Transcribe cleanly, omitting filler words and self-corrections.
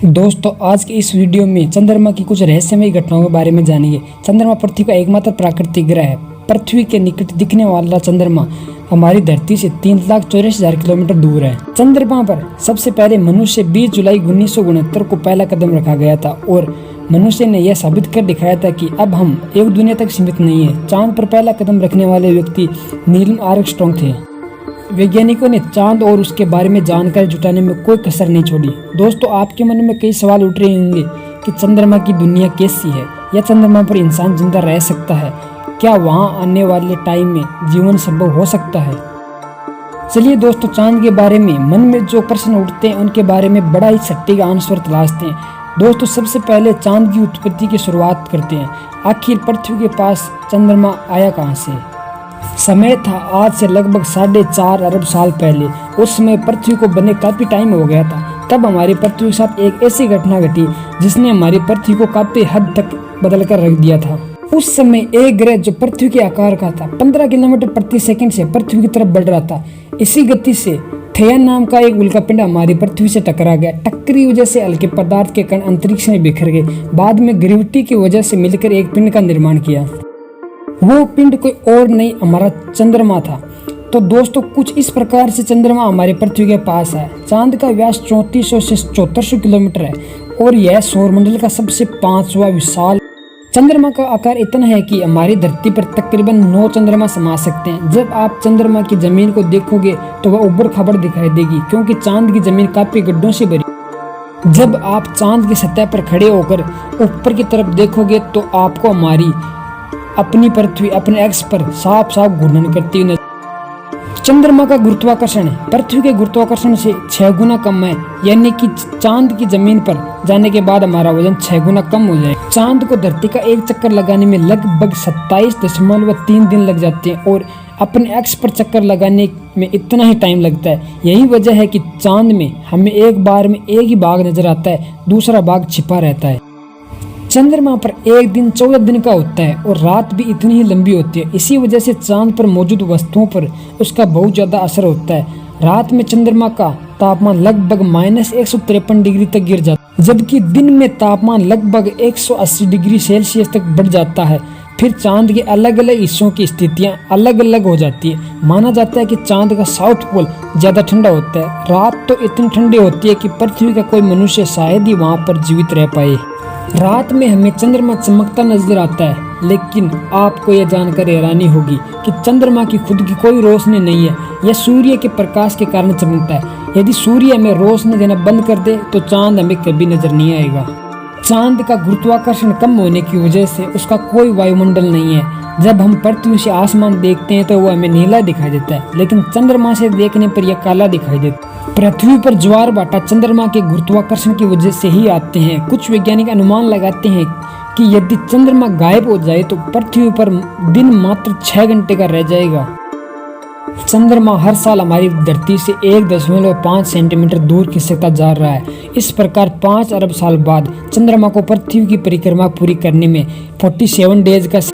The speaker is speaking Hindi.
दोस्तों आज की इस वीडियो में चंद्रमा की कुछ रहस्यमयी घटनाओं के बारे में जानेंगे। चंद्रमा पृथ्वी का एकमात्र प्राकृतिक ग्रह है। पृथ्वी के निकट दिखने वाला चंद्रमा हमारी धरती से 3,84,000 किलोमीटर दूर है। चंद्रमा पर सबसे पहले मनुष्य 20 जुलाई 1969 को पहला कदम रखा गया था और मनुष्य ने यह साबित कर दिखाया था कि अब हम एक दुनिया तक सीमित नहीं है। चांद पर पहला कदम रखने वाले व्यक्ति नील आर्मस्ट्रांग थे। वैज्ञानिकों ने चांद और उसके बारे में जानकारी जुटाने में कोई कसर नहीं छोड़ी। दोस्तों आपके मन में कई सवाल उठ रहे होंगे कि चंद्रमा की दुनिया कैसी है, या चंद्रमा पर इंसान जिंदा रह सकता है, क्या वहां आने वाले टाइम में जीवन संभव हो सकता है। चलिए दोस्तों चांद के बारे में मन में जो प्रश्न उठते हैं उनके बारे में बड़ा ही सटीक आंसर तलाशते हैं। दोस्तों सबसे पहले चांद की उत्पत्ति की शुरुआत करते हैं। आखिर पृथ्वी के पास चंद्रमा आया कहाँ से। समय था आज से लगभग 4.5 अरब साल पहले। उस समय पृथ्वी को बने काफी टाइम हो गया था। तब हमारी पृथ्वी के साथ एक ऐसी घटना घटी जिसने हमारी पृथ्वी को काफी हद तक बदल कर रख दिया था। उस समय एक ग्रह जो पृथ्वी के आकार का था 15 किलोमीटर प्रति सेकंड से पृथ्वी की तरफ बढ़ रहा था। इसी गति से थेया नाम का एक उल्कापिंड हमारी पृथ्वी से टकरा गया। टक्कर की वजह से हल्के पदार्थ के कण अंतरिक्ष में बिखर गए। बाद में ग्रेविटी की वजह से मिलकर एक पिंड का निर्माण किया। वो पिंड कोई और नहीं हमारा चंद्रमा था। तो दोस्तों कुछ इस प्रकार से चंद्रमा हमारे पृथ्वी के पास है। चांद का व्यास 3400 से 7400 किलोमीटर है और यह सौरमंडल का सबसे 5वां विशाल। चंद्रमा का आकार इतना है कि हमारी धरती पर तकरीबन 9 चंद्रमा समा सकते हैं। जब आप चंद्रमा की जमीन को देखोगे तो वह उबड़ खाबड़ दिखाई देगी, क्योंकि चांद की जमीन काफी गड्ढों से भरी। जब आप चांद की सतह पर खड़े होकर ऊपर की तरफ देखोगे तो आपको हमारी अपनी पृथ्वी अपने एक्स पर साफ साफ घूर्णन करती हुई नजर। चंद्रमा का गुरुत्वाकर्षण पृथ्वी के गुरुत्वाकर्षण से 6 गुना कम है, यानी कि चांद की जमीन पर जाने के बाद हमारा वजन 6 गुना कम हो जाए। चांद को धरती का एक चक्कर लगाने में लगभग 27.3 दिन लग जाते हैं और अपने एक्स पर चक्कर लगाने में इतना ही टाइम लगता है। यही वजह है कि चांद में हमें एक बार में एक ही भाग नजर आता है, दूसरा भाग छिपा रहता है। चंद्रमा पर एक दिन 14 दिन का होता है और रात भी इतनी ही लंबी होती है। इसी वजह से चांद पर मौजूद वस्तुओं पर उसका बहुत ज़्यादा असर होता है। रात में चंद्रमा का तापमान लगभग -153 डिग्री तक गिर जाता है, जबकि दिन में तापमान लगभग 180 डिग्री सेल्सियस तक बढ़ जाता है। फिर चांद के अलग अलग हिस्सों की स्थितियां अलग अलग हो जाती है। माना जाता है कि चांद का साउथ पोल ज़्यादा ठंडा होता है। रात तो इतनी ठंडी होती है कि पृथ्वी का कोई मनुष्य शायद ही वहाँ पर जीवित रह पाए। रात में हमें चंद्रमा चमकता नजर आता है, लेकिन आपको यह जानकर हैरानी होगी कि चंद्रमा की खुद की कोई रोशनी नहीं है। यह सूर्य के प्रकाश के कारण चमकता है। यदि सूर्य हमें रोशनी देना बंद कर दे तो चांद हमें कभी नजर नहीं आएगा। चांद का गुरुत्वाकर्षण कम होने की वजह से उसका कोई वायुमंडल नहीं है। जब हम पृथ्वी से आसमान देखते हैं तो वो हमें नीला दिखाई देता है, लेकिन चंद्रमा से देखने पर यह काला दिखाई देता है। पृथ्वी पर ज्वार भाटा चंद्रमा के गुरुत्वाकर्षण की वजह से ही आते हैं। कुछ वैज्ञानिक अनुमान लगाते हैं कि यदि चंद्रमा गायब हो जाए तो पृथ्वी पर दिन मात्र 6 घंटे का रह जाएगा। चंद्रमा हर साल हमारी धरती से 1.5 सेंटीमीटर दूर खिसकता जा रहा है। इस प्रकार 5 अरब साल बाद चंद्रमा को पृथ्वी की परिक्रमा पूरी करने में 47 डेज का